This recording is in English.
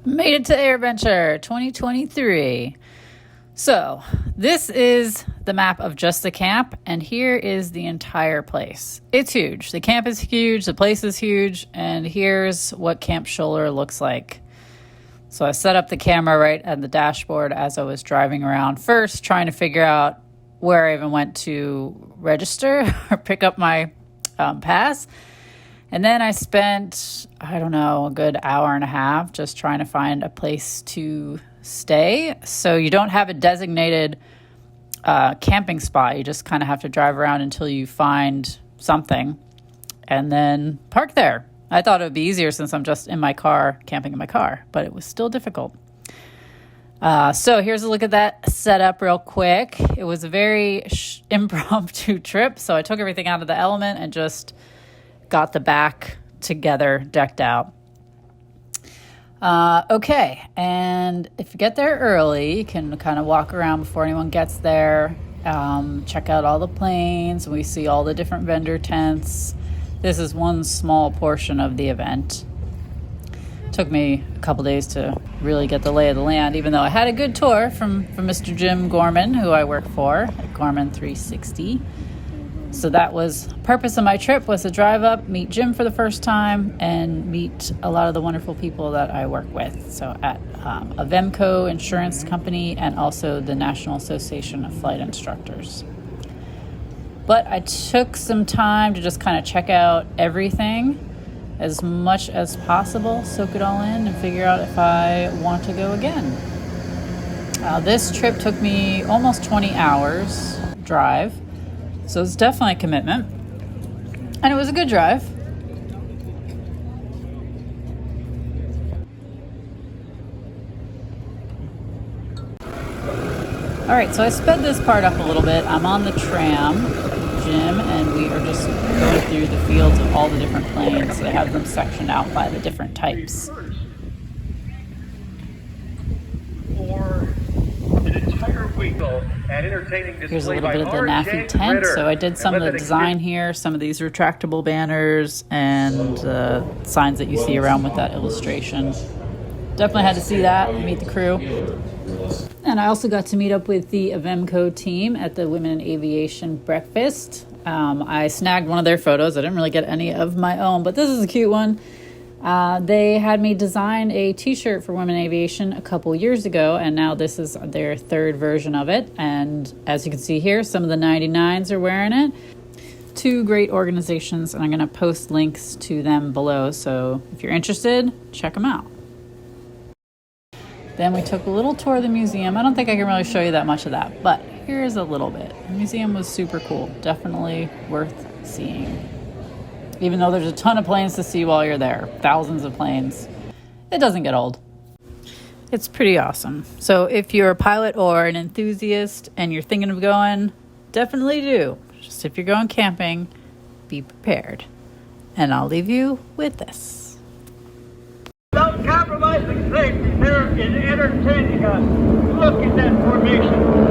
Made it to AirVenture 2023. So this is the map of just the camp, and here is the entire place. It's huge. The camp is huge, the place is huge, and here's what Camp Scholler looks like. So I set up the camera right at the dashboard as I was driving around, first trying to figure out where I even went to register or pick up my pass. And then I spent, I don't know, a good hour and a half just trying to find a place to stay. So you don't have a designated camping spot. You just kind of have to drive around until you find something and then park there. I thought it would be easier since I'm just in my car, camping in my car, but it was still difficult. So here's a look at that setup real quick. It was a very impromptu trip. So I took everything out of the element and just got the back together, decked out. Okay, and if you get there early, you can kind of walk around before anyone gets there, check out all the planes. We see all the different vendor tents. This is one small portion of the event. Took me a couple days to really get the lay of the land, even though I had a good tour from Mr. Jim Gorman, who I work for at Gorman 360. So that was the purpose of my trip, was to drive up, meet Jim for the first time, and meet a lot of the wonderful people that I work with. So at Avemco Insurance Company and also the National Association of Flight Instructors. But I took some time to just kind of check out everything as much as possible, soak it all in, and figure out if I want to go again. This trip took me almost 20 hours drive. So it's definitely a commitment. And it was a good drive. All right, so I sped this part up a little bit. I'm on the tram, Jim, and we are just going through the fields of all the different planes. They have them sectioned out by the different types. Here's a little bit of the NAFI tent. So I did some of the design here, some of these retractable banners and signs that you see around with that illustration. Definitely had to see that and meet the crew. And I also got to meet up with the Avemco team at the Women in Aviation breakfast. I snagged one of their photos. I didn't really get any of my own, but this is a cute one. They had me design a t-shirt for Women in Aviation a couple years ago, and now this is their third version of it. And as you can see here, some of the 99s are wearing it. Two great organizations, and I'm going to post links to them below. So if you're interested, check them out. Then we took a little tour of the museum. I don't think I can really show you that much of that, but here's a little bit. The museum was super cool. Definitely worth seeing. Even though there's a ton of planes to see while you're there, thousands of planes, it doesn't get old. It's pretty awesome. So if you're a pilot or an enthusiast and you're thinking of going, definitely do. Just if you're going camping, be prepared. And I'll leave you with this. Without compromising safety, there is entertaining us. Look at that formation.